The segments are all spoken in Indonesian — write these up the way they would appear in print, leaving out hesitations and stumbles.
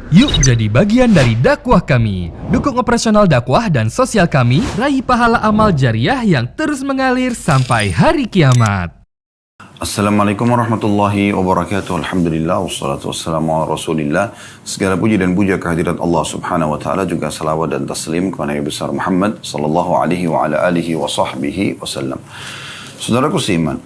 Yuk jadi bagian dari dakwah kami. Dukung operasional dakwah dan sosial kami, raih pahala amal jariah yang terus mengalir sampai hari kiamat. Assalamualaikum warahmatullahi wabarakatuh. Alhamdulillah wassalatu wassalamu ala Rasulillah. Segala puji dan puja kehadirat Allah Subhanahu wa taala, juga salawat dan taslim kepada Nabi besar Muhammad sallallahu alaihi wa ala alihi wa sahbihi wasallam. Saudaraku seiman,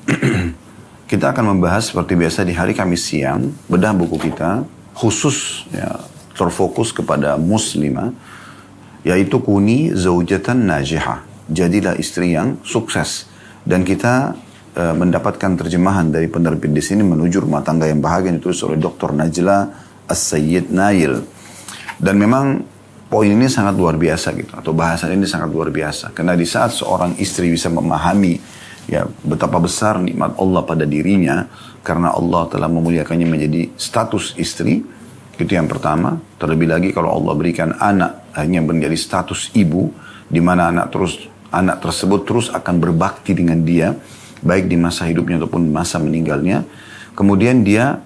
kita akan membahas seperti biasa di hari Kamis siang bedah buku kita khusus ya, terfokus kepada muslimah, yaitu kuni zaujatan najihah, jadilah istri yang sukses. Dan kita mendapatkan terjemahan dari penerbit di sini, Menuju Rumah Tangga yang Bahagia, ditulis oleh Dr. Najla As-Sayyid Nail. Dan memang poin ini sangat luar biasa gitu, atau bahasan ini sangat luar biasa, karena di saat seorang istri bisa memahami ya betapa besar nikmat Allah pada dirinya karena Allah telah memuliakannya menjadi status istri. Itu yang pertama. Terlebih lagi kalau Allah berikan anak hanya menjadi status ibu, di mana anak tersebut terus akan berbakti dengan dia, baik di masa hidupnya ataupun masa meninggalnya. Kemudian dia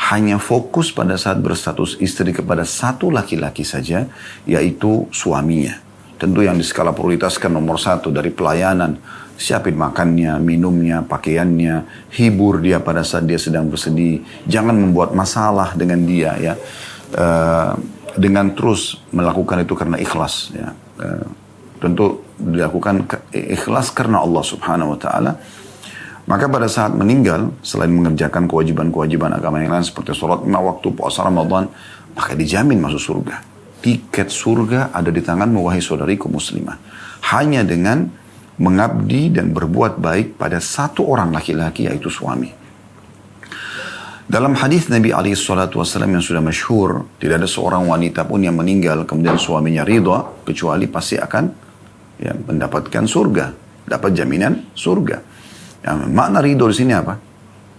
hanya fokus pada saat berstatus istri kepada satu laki-laki saja, yaitu suaminya. Tentu yang diskala prioritaskan nomor satu dari pelayanan, siapin makannya, minumnya, pakaiannya, hibur dia pada saat dia sedang bersedih. Jangan membuat masalah dengan dia ya, dengan terus melakukan itu karena ikhlas ya. Tentu dilakukan ikhlas karena Allah Subhanahu wa taala. Maka pada saat meninggal, selain mengerjakan kewajiban-kewajiban agama yang lain seperti sholat 5 waktu, puasa Ramadan, maka dijamin masuk surga. Tiket surga ada di tanganmu, wahai saudariku muslimah. Hanya dengan mengabdi dan berbuat baik pada satu orang laki-laki, yaitu suami. Dalam hadis Nabi SAW yang sudah masyhur, tidak ada seorang wanita pun yang meninggal kemudian suaminya ridha, kecuali pasti akan ya, mendapatkan surga, dapat jaminan surga. Ya, makna ridho di sini apa?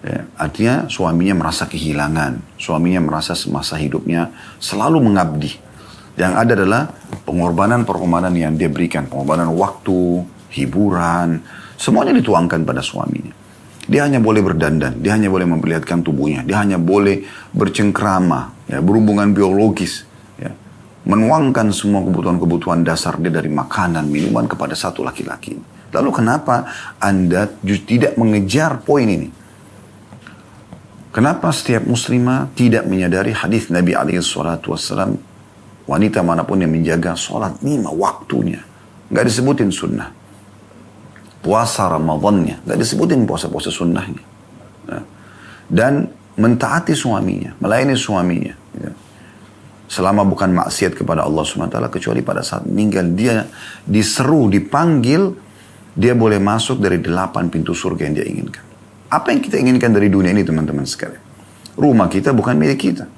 Ya, artinya suaminya merasa kehilangan, suaminya merasa semasa hidupnya selalu mengabdi. Yang ada adalah pengorbanan yang dia berikan, pengorbanan waktu, hiburan, semuanya dituangkan pada suaminya. Dia hanya boleh berdandan, dia hanya boleh memperlihatkan tubuhnya, dia hanya boleh bercengkrama, ya, berhubungan biologis, ya, menuangkan semua kebutuhan-kebutuhan dasar dia dari makanan, minuman kepada satu laki-laki. Lalu kenapa Anda tidak mengejar poin ini? Kenapa setiap muslimah tidak menyadari hadis Nabi SAW, wanita manapun yang menjaga sholat 5 waktunya, nggak disebutin sunnah. Puasa Ramadannya, nggak disebutin puasa-puasa sunnahnya. Ya. Dan mentaati suaminya, melayani suaminya. Ya. Selama bukan maksiat kepada Allah SWT, kecuali pada saat meninggal dia diseru, dipanggil, dia boleh masuk dari 8 pintu surga yang dia inginkan. Apa yang kita inginkan dari dunia ini teman-teman sekalian? Rumah kita bukan milik kita.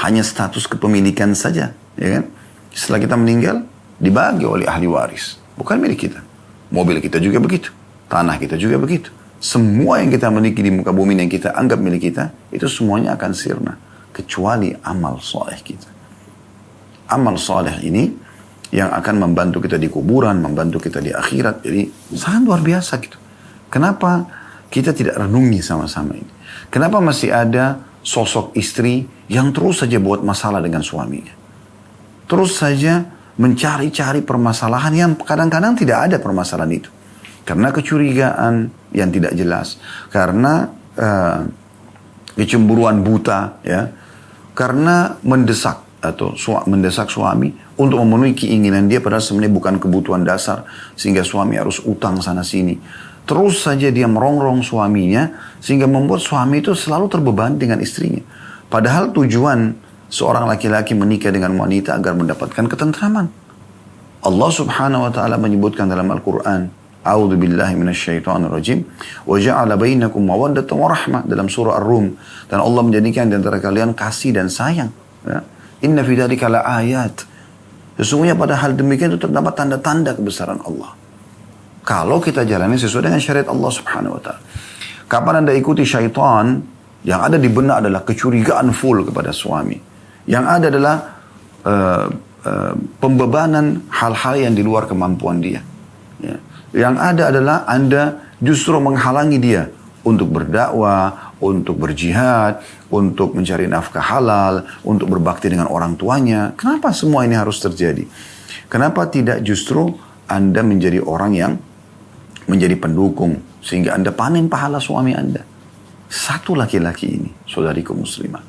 Hanya status kepemilikan saja. Ya kan? Setelah kita meninggal, dibagi oleh ahli waris. Bukan milik kita. Mobil kita juga begitu. Tanah kita juga begitu. Semua yang kita miliki di muka bumi yang kita anggap milik kita, itu semuanya akan sirna. Kecuali amal soleh kita. Amal soleh ini yang akan membantu kita di kuburan, membantu kita di akhirat. Jadi sangat luar biasa gitu. Kenapa kita tidak renungi sama-sama ini? Kenapa masih ada sosok istri yang terus saja buat masalah dengan suaminya? Terus saja mencari-cari permasalahan yang kadang-kadang tidak ada permasalahan itu. Karena kecurigaan yang tidak jelas. Karena kecemburuan buta. Ya, karena mendesak suami untuk memenuhi keinginan dia padahal sebenarnya bukan kebutuhan dasar, sehingga suami harus utang sana sini. Terus saja dia merongrong suaminya sehingga membuat suami itu selalu terbebani dengan istrinya. Padahal tujuan seorang laki-laki menikah dengan wanita agar mendapatkan ketentraman. Allah Subhanahu wa taala menyebutkan dalam Al-Qur'an, A'udzu billahi minasyaitonir rajim, wa ja'ala bainakum mawaddatan wa rahmah, dalam surah Ar-Rum, dan Allah menjadikan di antara kalian kasih dan sayang. Ya. Inna fi dzalika laayat. Sesungguhnya pada hal demikian itu terdapat tanda-tanda kebesaran Allah. Kalau kita jalani sesuai dengan syariat Allah Subhanahu wa taala. Kapan Anda ikuti syaitan, yang ada di benak adalah kecurigaan full kepada suami. Yang ada adalah pembebanan hal-hal yang di luar kemampuan dia. Ya. Yang ada adalah Anda justru menghalangi dia untuk berdakwah, untuk berjihad, untuk mencari nafkah halal, untuk berbakti dengan orang tuanya. Kenapa semua ini harus terjadi? Kenapa tidak justru Anda menjadi orang yang menjadi pendukung sehingga Anda panen pahala suami Anda? Satu laki-laki ini, saudariku muslimah,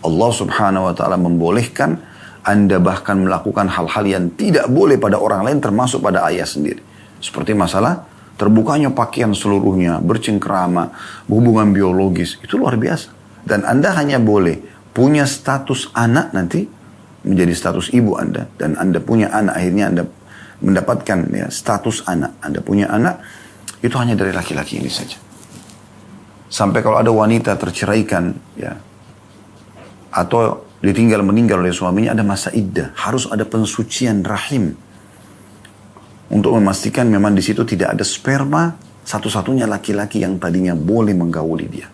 Allah subhanahu wa ta'ala membolehkan Anda bahkan melakukan hal-hal yang tidak boleh pada orang lain termasuk pada ayah sendiri. Seperti masalah terbukanya pakaian seluruhnya, bercengkrama, hubungan biologis, itu luar biasa. Dan Anda hanya boleh punya status anak nanti, menjadi status ibu Anda, dan Anda punya anak, akhirnya Anda mendapatkan ya, status anak. Anda punya anak, itu hanya dari laki-laki ini saja. Sampai kalau ada wanita terceraikan, ya, atau ditinggal meninggal oleh suaminya, ada masa iddah. Harus ada pensucian rahim. Untuk memastikan memang di situ tidak ada sperma, satu-satunya laki-laki yang tadinya boleh menggauli dia.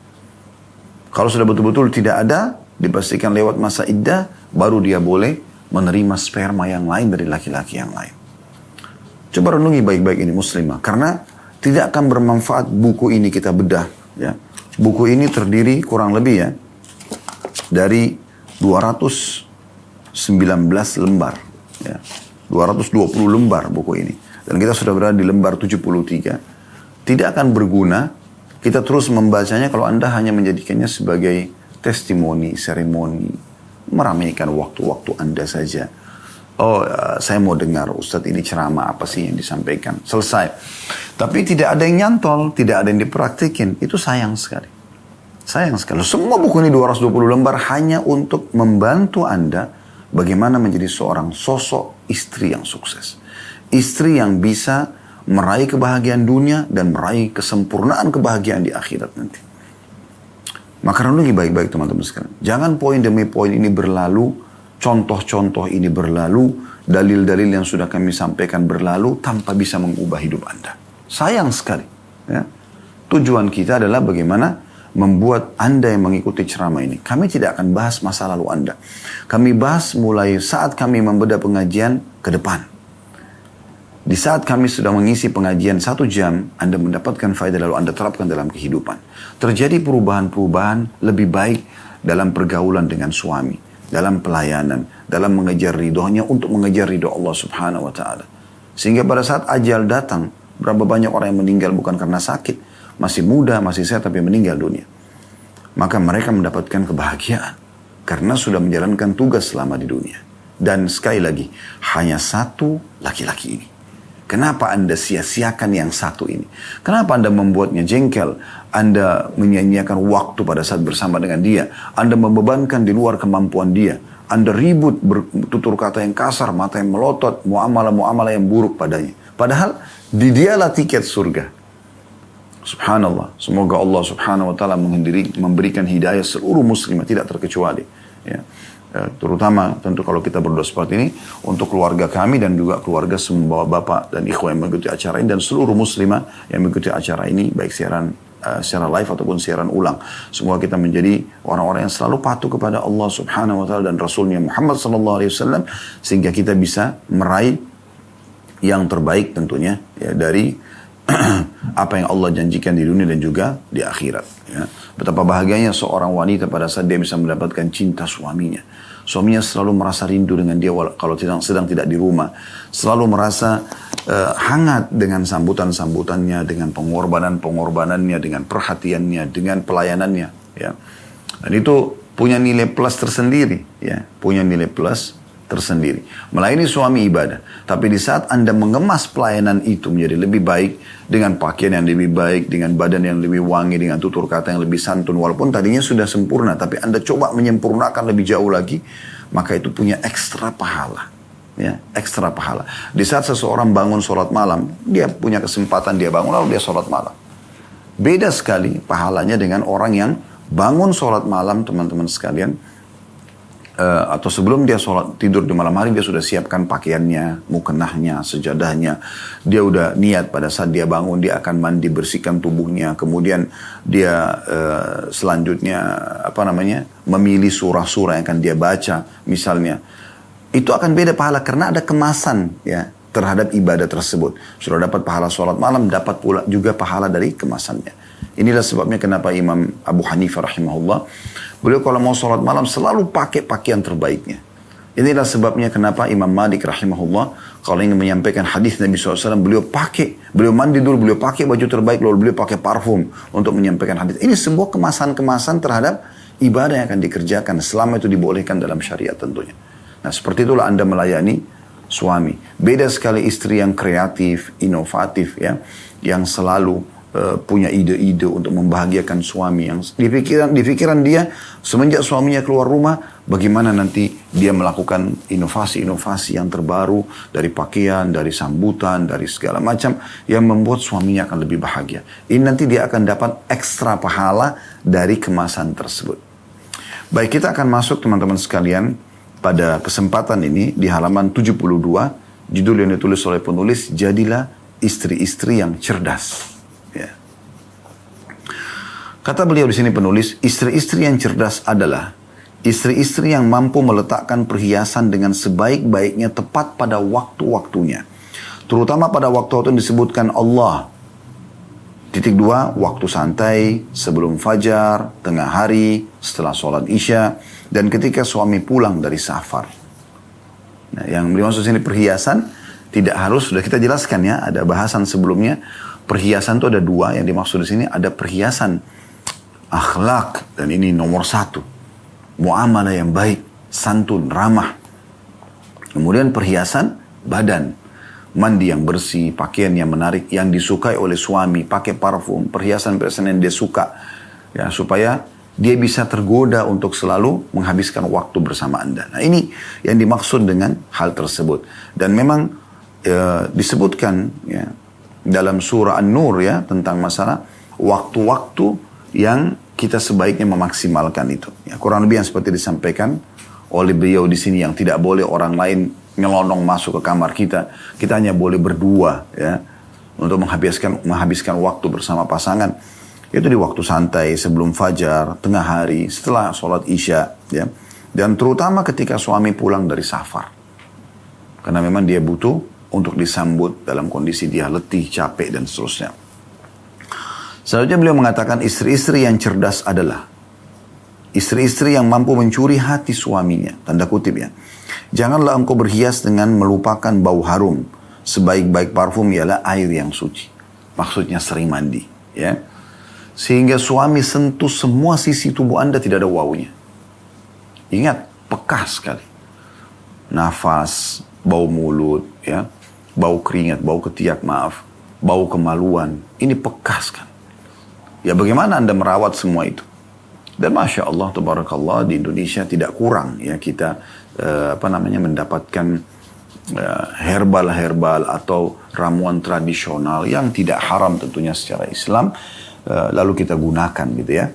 Kalau sudah betul-betul tidak ada, dipastikan lewat masa iddah, baru dia boleh menerima sperma yang lain dari laki-laki yang lain. Coba renungi baik-baik ini muslimah. Karena tidak akan bermanfaat buku ini kita bedah. Ya. Buku ini terdiri kurang lebih ya dari 219 lembar. Ya. 220 lembar buku ini. Dan kita sudah berada di lembar 73. Tidak akan berguna kita terus membacanya kalau Anda hanya menjadikannya sebagai testimoni, seremoni. Meramaikan waktu-waktu Anda saja. Oh, saya mau dengar Ustadz ini ceramah apa sih yang disampaikan. Selesai. Tapi tidak ada yang nyantol, tidak ada yang dipraktikin. Itu sayang sekali. Sayang sekali. Semua buku ini 220 lembar hanya untuk membantu Anda bagaimana menjadi seorang sosok istri yang sukses. Istri yang bisa meraih kebahagiaan dunia dan meraih kesempurnaan kebahagiaan di akhirat nanti. Maka renungi baik-baik teman-teman sekalian. Jangan poin demi poin ini berlalu, contoh-contoh ini berlalu, dalil-dalil yang sudah kami sampaikan berlalu tanpa bisa mengubah hidup Anda. Sayang sekali. Ya. Tujuan kita adalah bagaimana membuat Anda yang mengikuti ceramah ini. Kami tidak akan bahas masa lalu Anda. Kami bahas mulai saat kami membedah pengajian ke depan. Di saat kami sudah mengisi pengajian 1 jam, Anda mendapatkan faedah lalu Anda terapkan dalam kehidupan. Terjadi perubahan-perubahan lebih baik dalam pergaulan dengan suami, dalam pelayanan, dalam mengejar ridhonya untuk mengejar ridho Allah subhanahu wa ta'ala. Sehingga pada saat ajal datang, berapa banyak orang yang meninggal bukan karena sakit, masih muda, masih sehat tapi meninggal dunia. Maka mereka mendapatkan kebahagiaan karena sudah menjalankan tugas selama di dunia. Dan sekali lagi, hanya satu laki-laki ini. Kenapa Anda sia-siakan yang satu ini? Kenapa Anda membuatnya jengkel? Anda menyia-nyiakan waktu pada saat bersama dengan dia. Anda membebankan di luar kemampuan dia. Anda ribut, bertutur kata yang kasar, mata yang melotot, muamalah-muamalah yang buruk padanya. Padahal di dialah tiket surga. Subhanallah. Semoga Allah subhanahu wa ta'ala memberikan hidayah seluruh muslimah, tidak terkecuali. Ya. Terutama tentu kalau kita berdoa seperti ini untuk keluarga kami dan juga keluarga semua bapak dan ikhwan yang mengikuti acara ini dan seluruh muslimah yang mengikuti acara ini baik siaran secara live ataupun siaran ulang. Semoga kita menjadi orang-orang yang selalu patuh kepada Allah subhanahu wa ta'ala dan Rasulnya Muhammad sallallahu alaihi wasallam sehingga kita bisa meraih yang terbaik tentunya ya, dari apa yang Allah janjikan di dunia dan juga di akhirat. Ya. Betapa bahagianya seorang wanita pada saat dia bisa mendapatkan cinta suaminya. Suaminya selalu merasa rindu dengan dia kalau sedang tidak di rumah. Selalu merasa hangat dengan sambutan-sambutannya, dengan pengorbanan-pengorbanannya, dengan perhatiannya, dengan pelayanannya. Ya. Dan itu punya nilai plus tersendiri. Ya. Punya nilai plus tersendiri. Melayani suami ibadah. Tapi di saat Anda mengemas pelayanan itu menjadi lebih baik, dengan pakaian yang lebih baik, dengan badan yang lebih wangi, dengan tutur kata yang lebih santun, walaupun tadinya sudah sempurna, tapi Anda coba menyempurnakan lebih jauh lagi, maka itu punya ekstra pahala. Ya, ekstra pahala. Di saat seseorang bangun sholat malam, dia punya kesempatan, dia bangun lalu dia sholat malam. Beda sekali pahalanya dengan orang yang bangun sholat malam, teman-teman sekalian, atau sebelum dia tidur di malam hari dia sudah siapkan pakaiannya, mukenahnya, sejadahnya. Dia udah niat pada saat dia bangun dia akan mandi, bersihkan tubuhnya. Kemudian dia selanjutnya memilih surah-surah yang akan dia baca misalnya. Itu akan beda pahala karena ada kemasan ya terhadap ibadah tersebut. Sudah dapat pahala sholat malam, dapat pula juga pahala dari kemasannya. Inilah sebabnya kenapa Imam Abu Hanifah rahimahullah, beliau kalau mau sholat malam selalu pakai pakaian terbaiknya. Inilah sebabnya kenapa Imam Malik rahimahullah, kalau ingin menyampaikan hadis Nabi SAW, beliau mandi dulu, beliau pakai baju terbaik, lalu beliau pakai parfum untuk menyampaikan hadis. Ini sebuah kemasan-kemasan terhadap ibadah yang akan dikerjakan, selama itu dibolehkan dalam syariat tentunya. Nah seperti itulah Anda melayani suami. Beda sekali istri yang kreatif, inovatif, ya, yang selalu punya ide-ide untuk membahagiakan suami, yang di pikiran dia semenjak suaminya keluar rumah, bagaimana nanti dia melakukan inovasi-inovasi yang terbaru dari pakaian, dari sambutan, dari segala macam yang membuat suaminya akan lebih bahagia. Ini nanti dia akan dapat ekstra pahala dari kemasan tersebut. Baik, kita akan masuk teman-teman sekalian pada kesempatan ini di halaman 72, judul yang ditulis oleh penulis, Jadilah Istri-istri yang Cerdas. Ya. Kata beliau di sini penulis, istri-istri yang cerdas adalah istri-istri yang mampu meletakkan perhiasan dengan sebaik-baiknya tepat pada waktu-waktunya. Terutama pada waktu-waktu yang disebutkan Allah. 2. Waktu santai, sebelum fajar, tengah hari, setelah sholat isya, dan ketika suami pulang dari safar. Nah, yang dimaksud sini perhiasan, tidak harus, sudah kita jelaskan ya, ada bahasan sebelumnya. Perhiasan itu ada 2, yang dimaksud di sini ada perhiasan akhlak, dan ini nomor 1. Muamalah yang baik, santun, ramah. Kemudian perhiasan badan, mandi yang bersih, pakaian yang menarik, yang disukai oleh suami, pakai parfum, perhiasan-perhiasan yang dia suka, ya, supaya dia bisa tergoda untuk selalu menghabiskan waktu bersama Anda. Nah ini yang dimaksud dengan hal tersebut. Dan memang disebutkan ya, dalam surah An-Nur ya, tentang masalah waktu-waktu yang kita sebaiknya memaksimalkan itu. Ya, kurang lebih yang seperti disampaikan oleh beliau di sini, yang tidak boleh orang lain nyelonong masuk ke kamar kita. Kita hanya boleh berdua ya, untuk menghabiskan waktu bersama pasangan. Itu di waktu santai, sebelum fajar, tengah hari, setelah sholat isya ya. Dan terutama ketika suami pulang dari safar. Karena memang dia butuh untuk disambut dalam kondisi dia letih, capek, dan seterusnya. Selanjutnya beliau mengatakan istri-istri yang cerdas adalah istri-istri yang mampu mencuri hati suaminya. Tanda kutip ya. Janganlah engkau berhias dengan melupakan bau harum. Sebaik-baik parfum ialah air yang suci. Maksudnya sering mandi. Ya. Sehingga suami sentuh semua sisi tubuh Anda, tidak ada waunya. Ingat, peka sekali. Nafas, bau mulut, ya, bau keringat, bau ketiak, bau kemaluan. Ini pekas kan. Ya bagaimana Anda merawat semua itu? Dan Masya Allah, Tabarakallah, di Indonesia tidak kurang ya kita mendapatkan herbal-herbal atau ramuan tradisional yang tidak haram tentunya secara Islam, lalu kita gunakan gitu ya.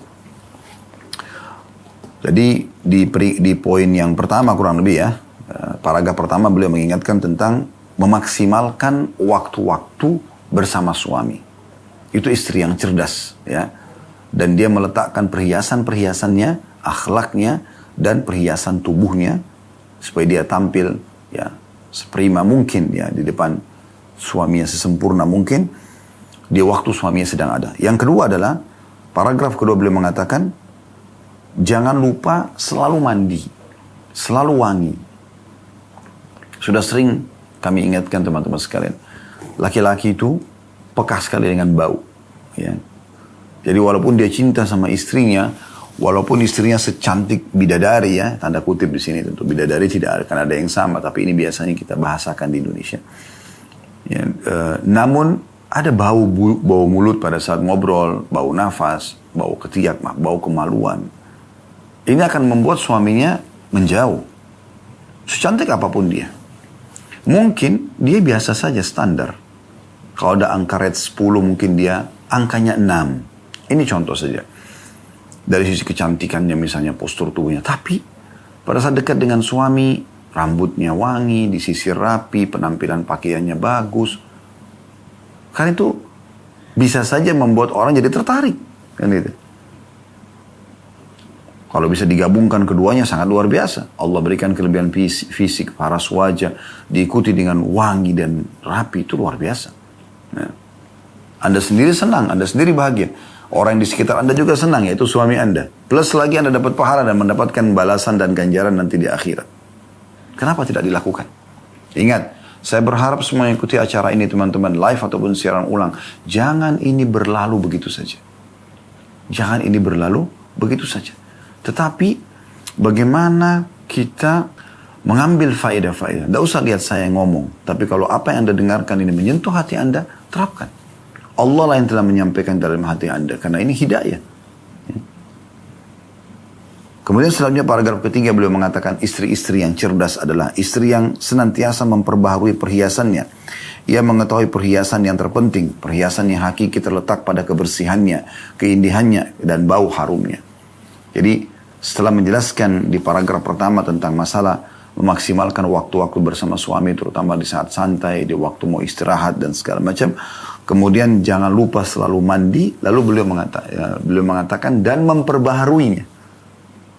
Jadi di poin yang pertama kurang lebih ya, paragraf pertama beliau mengingatkan tentang memaksimalkan waktu-waktu bersama suami. Itu istri yang cerdas ya. Dan dia meletakkan perhiasan-perhiasannya, akhlaknya, dan perhiasan tubuhnya supaya dia tampil ya seprima mungkin ya di depan suaminya, sesempurna mungkin di waktu suaminya sedang ada. Yang kedua adalah paragraf kedua beliau mengatakan jangan lupa selalu mandi, selalu wangi. Sudah sering kami ingatkan teman-teman sekalian, laki-laki itu peka sekali dengan bau ya. Jadi walaupun dia cinta sama istrinya, walaupun istrinya secantik bidadari ya, tanda kutip di sini tentu bidadari tidak akan ada yang sama, tapi ini biasanya kita bahasakan di Indonesia. Ya, namun ada bau mulut pada saat ngobrol, bau nafas, bau ketiak, bau kemaluan. Ini akan membuat suaminya menjauh. Secantik apapun dia. Mungkin dia biasa saja standar. Kalau ada angka rate 10 mungkin dia angkanya 6. Ini contoh saja. Dari sisi kecantikannya misalnya, postur tubuhnya. Tapi pada saat dekat dengan suami, rambutnya wangi, disisir rapi, penampilan pakaiannya bagus. Kan itu bisa saja membuat orang jadi tertarik. Kan itu. Kalau bisa digabungkan keduanya sangat luar biasa. Allah berikan kelebihan fisik, paras wajah, diikuti dengan wangi dan rapi, itu luar biasa. Nah, Anda sendiri senang, Anda sendiri bahagia. Orang yang di sekitar Anda juga senang, yaitu suami Anda. Plus lagi Anda dapat pahala dan mendapatkan balasan dan ganjaran nanti di akhirat. Kenapa tidak dilakukan? Ingat, saya berharap semua yang ikuti acara ini teman-teman, live ataupun siaran ulang. Jangan ini berlalu begitu saja. Jangan ini berlalu begitu saja. Tetapi bagaimana kita mengambil faedah-faedah. Tidak usah lihat saya ngomong. Tapi kalau apa yang Anda dengarkan ini menyentuh hati Anda, terapkan. Allah lah yang telah menyampaikan dalam hati Anda. Karena ini hidayah. Kemudian selanjutnya paragraf ketiga beliau mengatakan istri-istri yang cerdas adalah istri yang senantiasa memperbaharui perhiasannya. Ia mengetahui perhiasan yang terpenting. Perhiasan yang hakiki terletak pada kebersihannya, keindahannya, dan bau harumnya. Jadi setelah menjelaskan di paragraf pertama tentang masalah memaksimalkan waktu-waktu bersama suami, terutama di saat santai, di waktu mau istirahat dan segala macam. Kemudian jangan lupa selalu mandi. Lalu beliau mengatakan dan memperbaharuinya.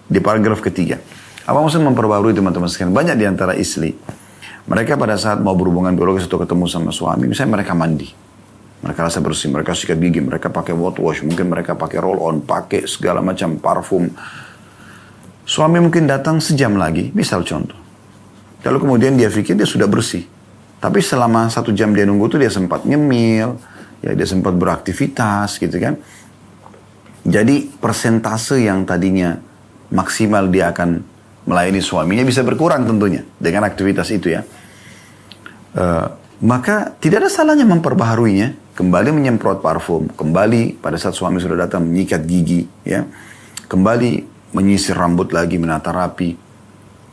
Di paragraf ketiga. Apa maksud memperbaharui teman-teman sekalian? Banyak di antara istri. Mereka pada saat mau berhubungan biologis atau ketemu sama suami, misalnya mereka mandi. Mereka rasa bersih, mereka sikat gigi, mereka pakai water wash, mungkin mereka pakai roll on, pakai segala macam parfum. Suami mungkin datang sejam lagi, misal contoh. Lalu kemudian dia pikir dia sudah bersih. Tapi selama 1 jam dia nunggu itu dia sempat nyemil, ya dia sempat beraktivitas gitu kan. Jadi persentase yang tadinya maksimal dia akan melayani suaminya bisa berkurang tentunya dengan aktivitas itu ya. Maka tidak ada salahnya memperbaharuinya, kembali menyemprot parfum, kembali pada saat suami sudah datang menyikat gigi, ya, kembali menyisir rambut lagi, menata rapi.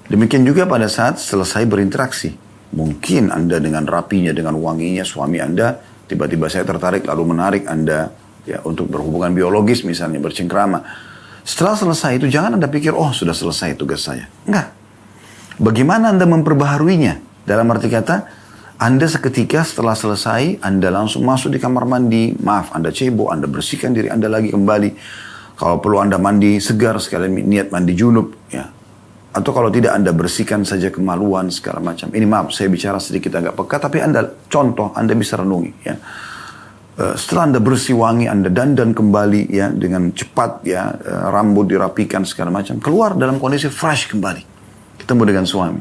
Demikian juga pada saat selesai berinteraksi. Mungkin Anda dengan rapinya, dengan wanginya suami Anda, tiba-tiba saya tertarik lalu menarik Anda ya untuk berhubungan biologis misalnya, bercengkrama. Setelah selesai itu jangan Anda pikir, oh sudah selesai tugas saya. Enggak. Bagaimana Anda memperbaharuinya? Dalam arti kata, Anda seketika setelah selesai, Anda langsung masuk di kamar mandi. Maaf, Anda cebok, Anda bersihkan diri Anda lagi kembali. Kalau perlu Anda mandi segar, sekalian niat mandi junub. Ya. Atau kalau tidak Anda bersihkan saja kemaluan segala macam. Ini maaf, saya bicara sedikit agak peka, tapi Anda contoh, Anda bisa renungi. Ya. Setelah Anda bersih wangi, Anda dandan kembali ya dengan cepat ya, rambut dirapikan segala macam, keluar dalam kondisi fresh kembali, ketemu dengan suami.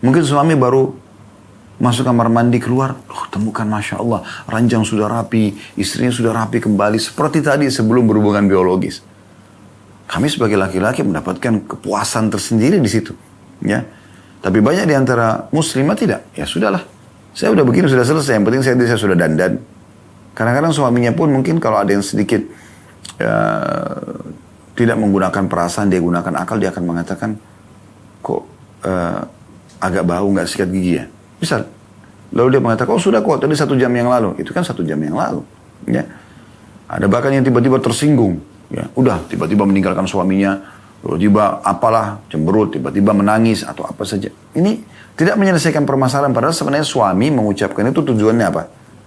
Mungkin suami baru masuk kamar mandi keluar, temukan masya Allah ranjang sudah rapi, istrinya sudah rapi kembali seperti tadi sebelum berhubungan biologis. Kami sebagai laki-laki mendapatkan kepuasan tersendiri di situ, ya. Tapi banyak di antara muslimah tidak, ya sudahlah, saya udah begini sudah selesai, yang penting saya sudah dandan. Kadang-kadang suaminya pun mungkin kalau ada yang sedikit tidak menggunakan perasaan, dia gunakan akal, dia akan mengatakan, kok agak bau nggak sikat gigi ya? Misal, lalu dia mengatakan, oh sudah kok, tadi 1 jam yang lalu. Itu kan 1 jam yang lalu. Ya. Ada bahkan yang tiba-tiba tersinggung. Ya, udah tiba-tiba meninggalkan suaminya, tiba-tiba apalah, cemberut, tiba-tiba menangis, atau apa saja. Ini tidak menyelesaikan permasalahan, padahal sebenarnya suami mengucapkan itu tujuannya apa?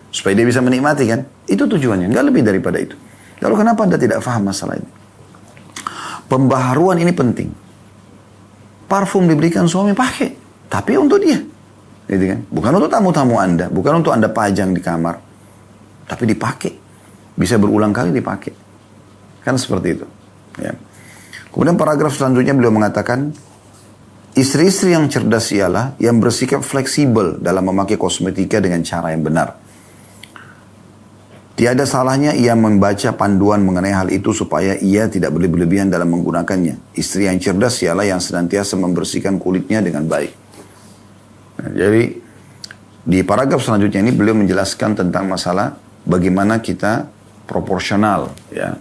Supaya dia bisa menikmati kan? Itu tujuannya, nggak lebih daripada itu. Lalu kenapa Anda tidak paham masalah ini? Pembaharuan ini penting. Parfum diberikan suami pakai, tapi untuk dia. Gitu kan? Bukan untuk tamu-tamu Anda, bukan untuk Anda pajang di kamar. Tapi dipakai. Bisa berulang kali dipakai. Kan seperti itu. Ya. Kemudian paragraf selanjutnya beliau mengatakan, istri-istri yang cerdas ialah yang bersikap fleksibel dalam memakai kosmetika dengan cara yang benar. Tiada salahnya ia membaca panduan mengenai hal itu supaya ia tidak berlebihan dalam menggunakannya. Istri yang cerdas ialah yang senantiasa membersihkan kulitnya dengan baik. Nah, jadi di paragraf selanjutnya ini beliau menjelaskan tentang masalah bagaimana kita proporsional ya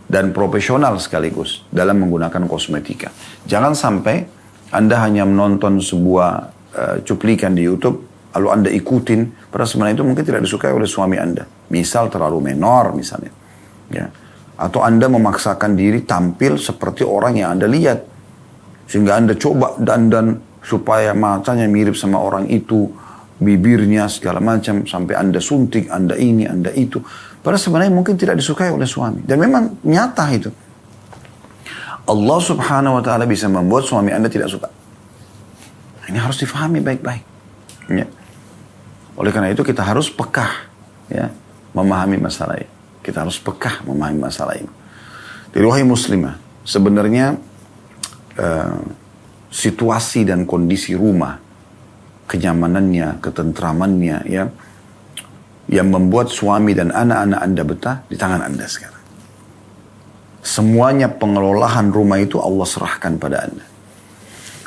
dan profesional sekaligus dalam menggunakan kosmetika. Jangan sampai Anda hanya menonton sebuah cuplikan di YouTube lalu Anda ikutin, padahal sebenarnya itu mungkin tidak disukai oleh suami Anda. Misal terlalu menor misalnya. Ya. Atau Anda memaksakan diri tampil seperti orang yang Anda lihat. Sehingga Anda coba dandan supaya matanya mirip sama orang itu, bibirnya segala macam, sampai Anda suntik, Anda ini, Anda itu. Padahal sebenarnya mungkin tidak disukai oleh suami. Dan memang nyata itu. Allah subhanahu wa ta'ala bisa membuat suami Anda tidak suka. Ini harus difahami baik-baik. Ya. Oleh karena itu kita harus peka ya, memahami masalah ini. Kita harus pekah memahami masalah ini. Jadi wahai muslimah, sebenarnya situasi dan kondisi rumah, kenyamanannya, ketentramannya, ya, yang membuat suami dan anak-anak Anda betah di tangan Anda sekarang. Semuanya pengelolaan rumah itu Allah serahkan pada Anda.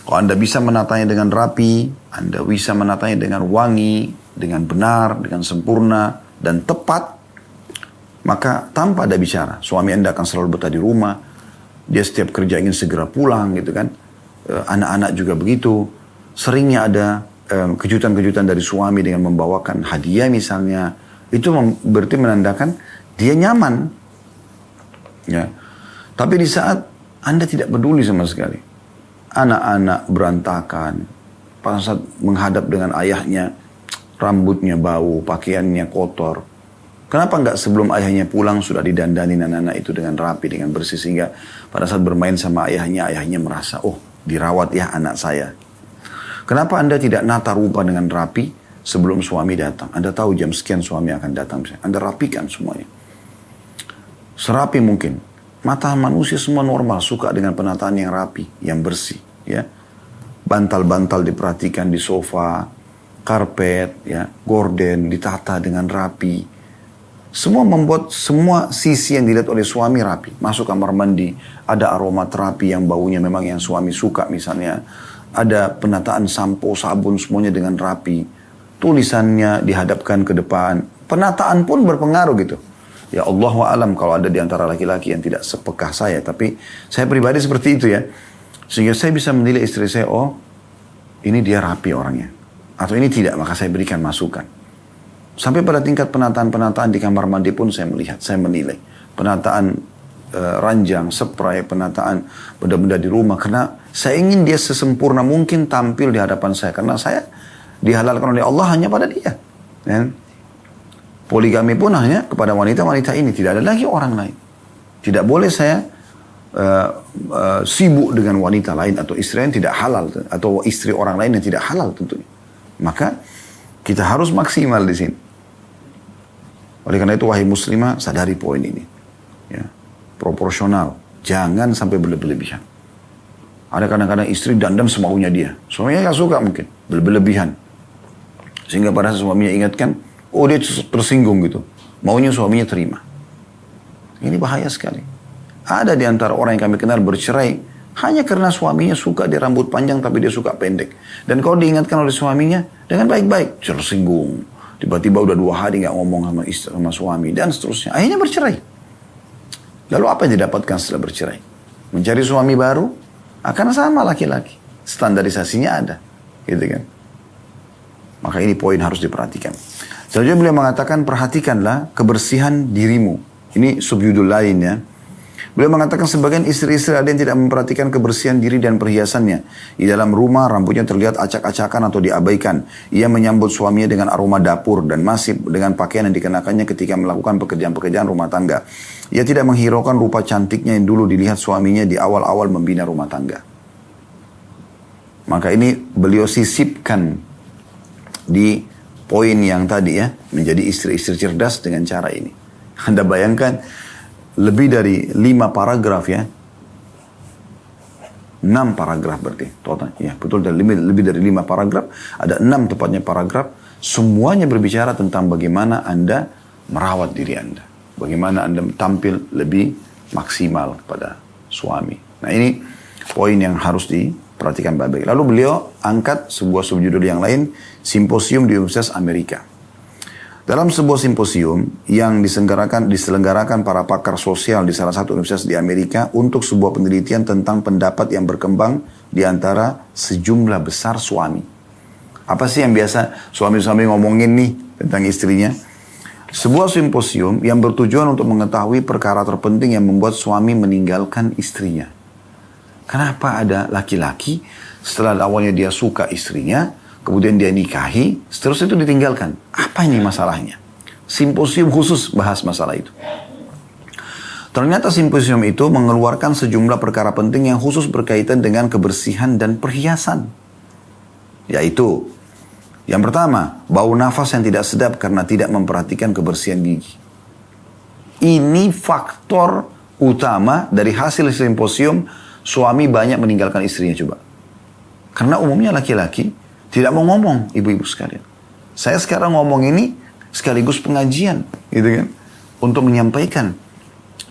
Kalau Anda bisa menatanya dengan rapi, Anda bisa menatanya dengan wangi, dengan benar, dengan sempurna, dan tepat, maka tanpa ada bicara, suami Anda akan selalu betah di rumah. Dia setiap kerja ingin segera pulang gitu kan. Anak-anak juga begitu. Seringnya ada kejutan-kejutan dari suami dengan membawakan hadiah misalnya. Itu berarti menandakan dia nyaman. Ya. Tapi di saat Anda tidak peduli sama sekali, anak-anak berantakan, pada saat menghadap dengan ayahnya, rambutnya bau, pakaiannya kotor. Kenapa nggak sebelum ayahnya pulang sudah didandani anak-anak itu dengan rapi, dengan bersih, sehingga pada saat bermain sama ayahnya merasa, oh dirawat ya anak saya. Kenapa Anda tidak nata rupa dengan rapi sebelum suami datang? Anda tahu jam sekian suami akan datang. Anda rapikan semuanya. Serapi mungkin. Mata manusia semua normal, suka dengan penataan yang rapi, yang bersih. Ya. Bantal-bantal diperhatikan di sofa, karpet, ya, gorden ditata dengan rapi. Semua membuat semua sisi yang dilihat oleh suami rapi. Masuk kamar mandi, ada aroma terapi yang baunya memang yang suami suka misalnya. Ada penataan sampo, sabun, semuanya dengan rapi. Tulisannya dihadapkan ke depan. Penataan pun berpengaruh gitu. Ya Allah wa'alam kalau ada di antara laki-laki yang tidak sepekah saya. Tapi saya pribadi seperti itu ya. Sehingga saya bisa menilai istri saya, oh ini dia rapi orangnya. Atau ini tidak, maka saya berikan masukan. Sampai pada tingkat penataan-penataan di kamar mandi pun saya melihat, saya menilai. Penataan ranjang, spray, penataan benda-benda di rumah. Karena saya ingin dia sesempurna mungkin tampil di hadapan saya. Karena saya dihalalkan oleh Allah hanya pada dia. Dan poligami pun hanya kepada wanita-wanita ini. Tidak ada lagi orang lain. Tidak boleh saya sibuk dengan wanita lain atau istri yang tidak halal. Atau istri orang lain yang tidak halal tentunya. Maka kita harus maksimal di sini. Oleh karena itu wahai muslimah sadari poin ini. Ya. Proporsional. Jangan sampai berlebihan. Ada kadang-kadang istri dandan semaunya dia. Suaminya gak suka mungkin. Berlebihan. Sehingga pada suaminya ingatkan, oh dia tersinggung gitu. Maunya suaminya terima. Ini bahaya sekali. Ada di antara orang yang kami kenal bercerai hanya karena suaminya suka dia rambut panjang tapi dia suka pendek. Dan kalau diingatkan oleh suaminya dengan baik-baik, tersinggung. Tiba-tiba udah 2 hari gak ngomong sama istri, sama suami dan seterusnya. Akhirnya bercerai. Lalu apa yang didapatkan setelah bercerai? Mencari suami baru akan sama laki-laki. Standarisasinya ada. Gitu kan. Maka ini poin harus diperhatikan. Selanjutnya beliau mengatakan, perhatikanlah kebersihan dirimu. Ini subjudul lain ya. Beliau mengatakan sebagian istri-istri ada yang tidak memperhatikan kebersihan diri dan perhiasannya. Di dalam rumah rambutnya terlihat acak-acakan atau diabaikan. Ia menyambut suaminya dengan aroma dapur dan masih dengan pakaian yang dikenakannya ketika melakukan pekerjaan-pekerjaan rumah tangga. Ia tidak menghiraukan rupa cantiknya yang dulu dilihat suaminya di awal-awal membina rumah tangga. Maka ini beliau sisipkan di poin yang tadi ya, menjadi istri-istri cerdas dengan cara ini. Anda bayangkan lebih dari 5 paragraf ya. 6 paragraf berarti total. Ya, betul, lebih dari 5 paragraf, ada 6 tepatnya paragraf, semuanya berbicara tentang bagaimana Anda merawat diri Anda. Bagaimana Anda tampil lebih maksimal pada suami. Nah, ini poin yang harus diperhatikan baik-baik. Lalu beliau angkat sebuah subjudul yang lain, simposium di Universitas Amerika. Dalam sebuah simposium yang diselenggarakan para pakar sosial di salah satu universitas di Amerika untuk sebuah penelitian tentang pendapat yang berkembang di antara sejumlah besar suami. Apa sih yang biasa suami-suami ngomongin nih tentang istrinya? Sebuah simposium yang bertujuan untuk mengetahui perkara terpenting yang membuat suami meninggalkan istrinya. Kenapa ada laki-laki setelah awalnya dia suka istrinya, kemudian dia nikahi, seterusnya itu ditinggalkan. Apa ini masalahnya? Simposium khusus bahas masalah itu. Ternyata simposium itu mengeluarkan sejumlah perkara penting yang khusus berkaitan dengan kebersihan dan perhiasan. Yaitu, yang pertama, bau nafas yang tidak sedap karena tidak memperhatikan kebersihan gigi. Ini faktor utama dari hasil simposium suami banyak meninggalkan istrinya coba. Karena umumnya laki-laki tidak mau ngomong, ibu-ibu sekalian. Saya sekarang ngomong ini sekaligus pengajian, gitu kan, untuk menyampaikan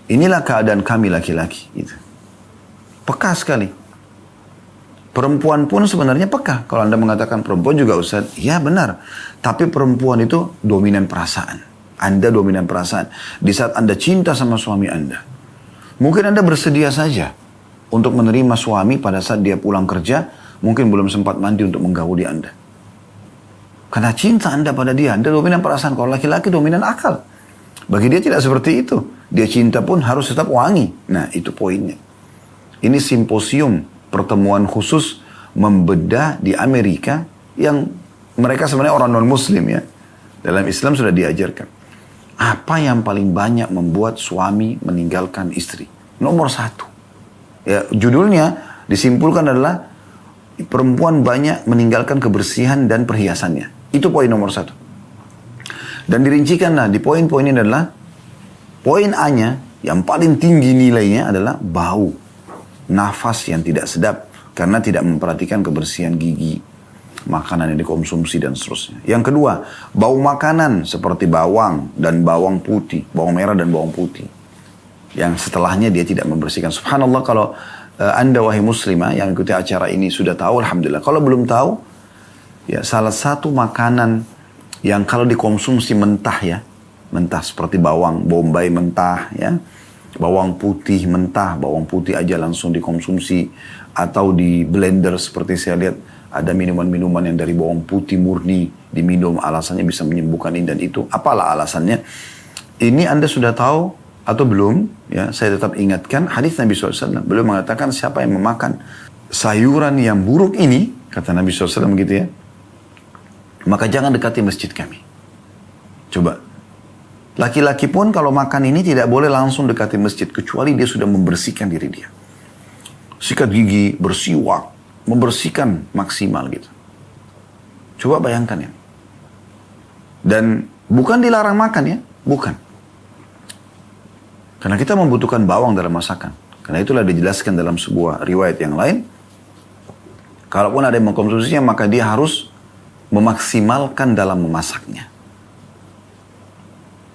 inilah keadaan kami laki-laki, gitu. Peka sekali. Perempuan pun sebenarnya peka. Kalau Anda mengatakan perempuan juga Ustaz, ya benar. Tapi perempuan itu dominan perasaan. Anda dominan perasaan. Di saat Anda cinta sama suami Anda, mungkin Anda bersedia saja untuk menerima suami pada saat dia pulang kerja, mungkin belum sempat mandi untuk menggauli Anda. Karena cinta Anda pada dia, Anda dominan perasaan. Kalau laki-laki dominan akal. Bagi dia tidak seperti itu. Dia cinta pun harus tetap wangi. Nah, itu poinnya. Ini simposium pertemuan khusus membedah di Amerika yang mereka sebenarnya orang non-muslim ya. Dalam Islam sudah diajarkan. Apa yang paling banyak membuat suami meninggalkan istri? Nomor 1. Ya, judulnya disimpulkan adalah perempuan banyak meninggalkan kebersihan dan perhiasannya. Itu poin nomor 1. Dan dirincikanlah di poin-poin ini adalah poin A-nya yang paling tinggi nilainya adalah bau. Nafas yang tidak sedap karena tidak memperhatikan kebersihan gigi, makanan yang dikonsumsi dan seterusnya. Yang kedua, bau makanan seperti bawang dan bawang putih, bawang merah dan bawang putih. Yang setelahnya dia tidak membersihkan. Subhanallah, kalau Anda wahai muslimah yang ikuti acara ini sudah tahu, alhamdulillah. Kalau belum tahu, ya salah satu makanan yang kalau dikonsumsi mentah ya, mentah seperti bawang bombay mentah ya, bawang putih mentah, bawang putih aja langsung dikonsumsi, atau di blender seperti saya lihat ada minuman-minuman yang dari bawang putih murni diminum, alasannya bisa menyembuhkan ini dan itu. Apalah alasannya? Ini Anda sudah tahu atau belum? Ya, saya tetap ingatkan hadis Nabi SAW. Beliau mengatakan siapa yang memakan sayuran yang buruk ini, kata Nabi SAW begitu ya, maka jangan dekati masjid kami. Coba. Laki-laki pun kalau makan ini tidak boleh langsung dekati masjid, kecuali dia sudah membersihkan diri dia. Sikat gigi, bersiwak, membersihkan maksimal gitu. Coba bayangkan ya. Dan bukan dilarang makan ya, bukan. Karena kita membutuhkan bawang dalam masakan. Karena itulah dijelaskan dalam sebuah riwayat yang lain. Kalaupun ada yang mengkonsumsinya, maka dia harus memaksimalkan dalam memasaknya.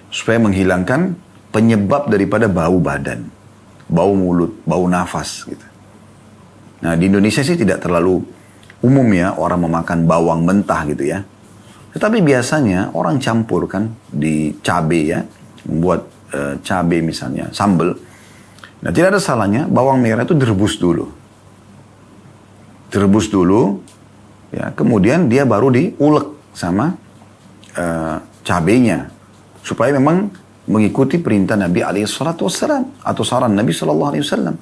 Supaya menghilangkan penyebab daripada bau badan, bau mulut, bau nafas gitu. Nah di Indonesia sih tidak terlalu umum ya orang memakan bawang mentah gitu ya. Tetapi biasanya orang campur kan di cabai ya, membuat cabai misalnya, sambal. Nah tidak ada salahnya bawang merah itu direbus dulu. Direbus dulu, ya, kemudian dia baru diulek sama cabainya. Supaya memang mengikuti perintah Nabi SAW atau saran Nabi SAW.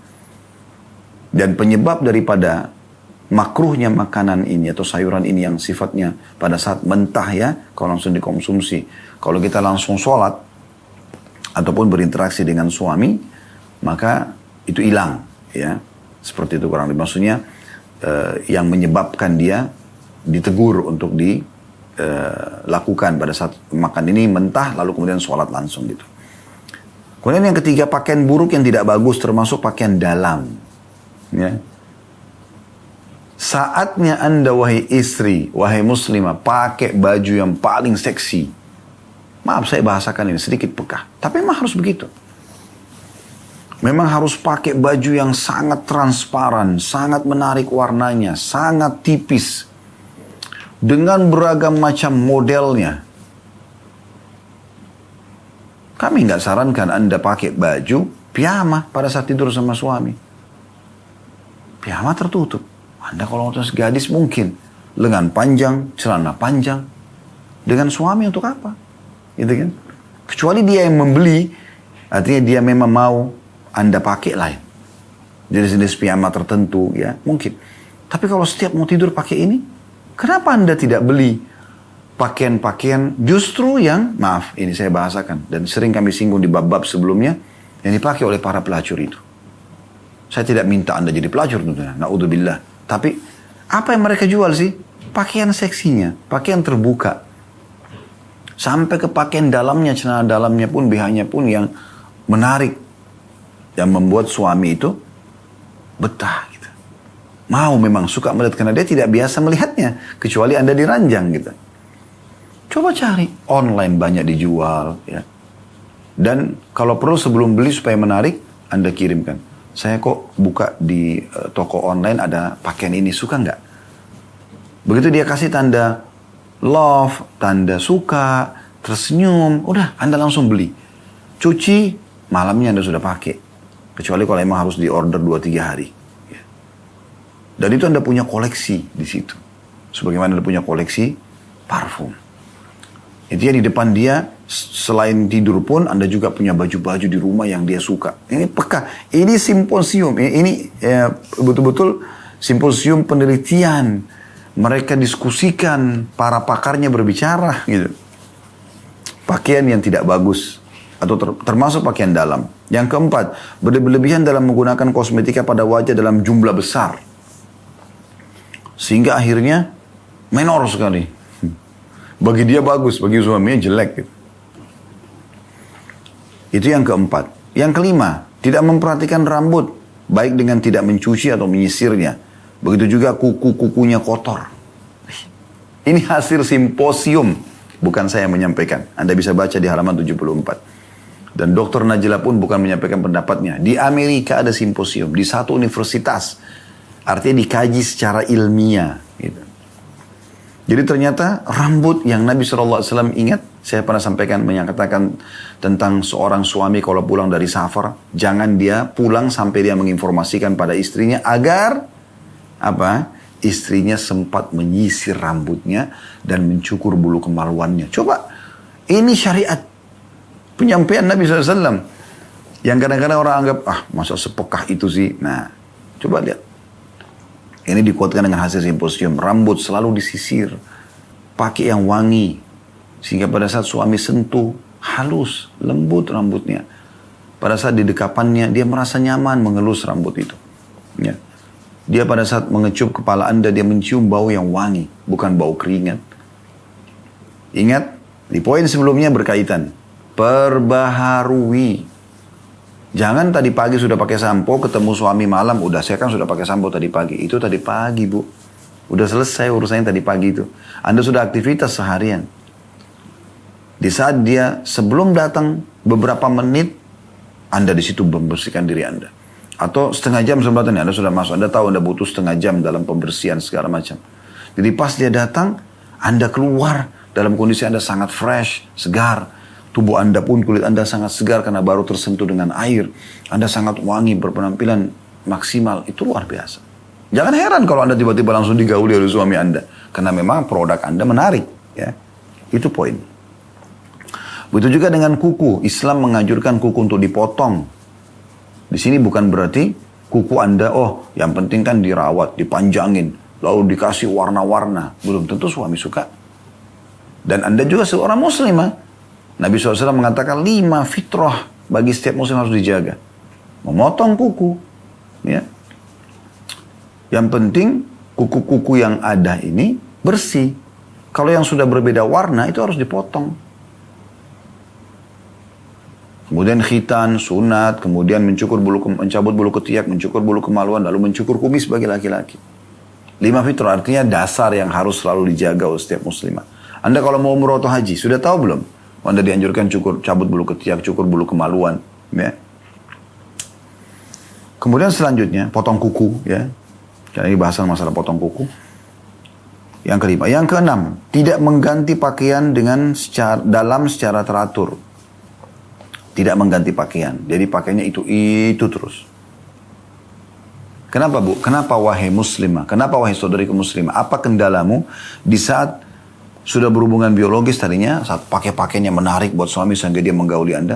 Dan penyebab daripada makruhnya makanan ini atau sayuran ini yang sifatnya pada saat mentah ya, kalau langsung dikonsumsi. Kalau kita langsung sholat ataupun berinteraksi dengan suami, maka itu hilang ya. Seperti itu kurang lebih. Maksudnya yang menyebabkan dia ditegur untuk lakukan pada saat makan ini mentah lalu kemudian sholat langsung gitu. Kemudian yang ketiga, pakaian buruk yang tidak bagus termasuk pakaian dalam ya. Saatnya Anda wahai istri, wahai muslimah, pakai baju yang paling seksi. Maaf saya bahasakan ini sedikit pekah, tapi memang harus begitu. Memang harus pakai baju yang sangat transparan, sangat menarik warnanya, sangat tipis, dengan beragam macam modelnya. Kami nggak sarankan Anda pakai baju piyama pada saat tidur sama suami. Piyama tertutup. Anda kalau untuk gadis mungkin lengan panjang, celana panjang. Dengan suami untuk apa? Gitu kan? Kecuali dia yang membeli, artinya dia memang mau Anda pakai lain. Jenis-jenis piyama tertentu ya, mungkin. Tapi kalau setiap mau tidur pakai ini, kenapa Anda tidak beli pakaian-pakaian justru yang, maaf ini saya bahasakan, dan sering kami singgung di bab-bab sebelumnya, yang dipakai oleh para pelacur itu. Saya tidak minta Anda jadi pelacur tentunya, na'udzubillah. Tapi apa yang mereka jual sih? Pakaian seksinya, pakaian terbuka. Sampai ke pakaian dalamnya, celana dalamnya pun, BH-nya pun yang menarik yang membuat suami itu betah gitu. Mau memang suka melihat karena dia tidak biasa melihatnya kecuali Anda diranjang gitu. Coba cari online banyak dijual ya. Dan kalau perlu sebelum beli supaya menarik, Anda kirimkan. Saya kok buka di toko online ada pakaian ini, suka nggak? Begitu dia kasih tanda love, tanda suka, tersenyum, udah Anda langsung beli. Cuci, malamnya Anda sudah pakai. Kecuali kalau emang harus diorder 2-3 hari. Ya. Dan itu Anda punya koleksi di situ. Sebagaimana Anda punya koleksi parfum. Itu ya di depan dia, selain tidur pun Anda juga punya baju-baju di rumah yang dia suka. Ini peka, ini simposium, ini betul-betul simposium penelitian. Mereka diskusikan, para pakarnya berbicara gitu. Pakaian yang tidak bagus, atau termasuk pakaian dalam. Yang keempat, berlebihan dalam menggunakan kosmetika pada wajah dalam jumlah besar. Sehingga akhirnya menor sekali. Bagi dia bagus, bagi suaminya jelek. Gitu. Itu yang keempat. Yang kelima, tidak memperhatikan rambut, baik dengan tidak mencuci atau menyisirnya. Begitu juga kuku-kukunya kotor. Ini hasil simposium, bukan saya menyampaikan. Anda bisa baca di halaman 74. Dan Dr. Najla pun bukan menyampaikan pendapatnya. Di Amerika ada simposium, di satu universitas. Artinya dikaji secara ilmiah. Gitu. Jadi ternyata rambut yang Nabi SAW ingat, saya pernah sampaikan menyatakan tentang seorang suami kalau pulang dari safar, jangan dia pulang sampai dia menginformasikan pada istrinya agar istrinya sempat menyisir rambutnya dan mencukur bulu kemaluannya. Coba, ini syariat penyampaian Nabi SAW yang kadang-kadang orang anggap masa sepekah itu sih. Nah, coba lihat. Ini dikuatkan dengan hasil simposium. Rambut selalu disisir. Pakai yang wangi. Sehingga pada saat suami sentuh, halus, lembut rambutnya. Pada saat di dekapannya, dia merasa nyaman mengelus rambut itu. Ya. Dia pada saat mengecup kepala Anda, dia mencium bau yang wangi. Bukan bau keringat. Ingat, di poin sebelumnya berkaitan. Perbaharui. Jangan tadi pagi sudah pakai sampo, ketemu suami malam, udah saya kan sudah pakai sampo tadi pagi. Itu tadi pagi, Bu. Udah selesai urusannya tadi pagi itu. Anda sudah aktivitas seharian. Di saat dia sebelum datang beberapa menit, Anda di situ membersihkan diri Anda. Atau setengah jam sebelum datang, Anda sudah masuk. Anda tahu Anda butuh setengah jam dalam pembersihan segala macam. Jadi pas dia datang, Anda keluar dalam kondisi Anda sangat fresh, segar. Tubuh Anda pun, kulit Anda sangat segar karena baru tersentuh dengan air. Anda sangat wangi, berpenampilan maksimal. Itu luar biasa. Jangan heran kalau Anda tiba-tiba langsung digauli oleh suami Anda. Karena memang produk Anda menarik. Ya. Itu poin. Begitu juga dengan kuku. Islam menganjurkan kuku untuk dipotong. Di sini bukan berarti kuku Anda, yang penting kan dirawat, dipanjangin. Lalu dikasih warna-warna. Belum tentu suami suka. Dan Anda juga seorang muslimah. Nabi SAW mengatakan 5 fitrah bagi setiap muslim harus dijaga. Memotong kuku. Ya. Yang penting kuku-kuku yang ada ini bersih. Kalau yang sudah berbeda warna itu harus dipotong. Kemudian khitan, sunat, kemudian mencabut bulu ketiak, mencukur bulu kemaluan, lalu mencukur kumis bagi laki-laki. 5 fitrah artinya dasar yang harus selalu dijaga oleh setiap muslimah. Anda kalau mau umroh atau haji, sudah tahu belum? Anda dianjurkan cabut bulu ketiak, cukur bulu kemaluan, ya. Kemudian selanjutnya potong kuku, ya. Karena ini bahasan masalah potong kuku. Yang kelima, yang keenam, tidak mengganti pakaian secara teratur. Tidak mengganti pakaian, jadi pakaiannya itu terus. Kenapa, Bu? Kenapa wahai muslimah? Kenapa wahai saudariku muslimah? Apa kendalamu di saat sudah berhubungan biologis tadinya, saat pakai pakaiannya menarik buat suami sehingga dia menggauli Anda.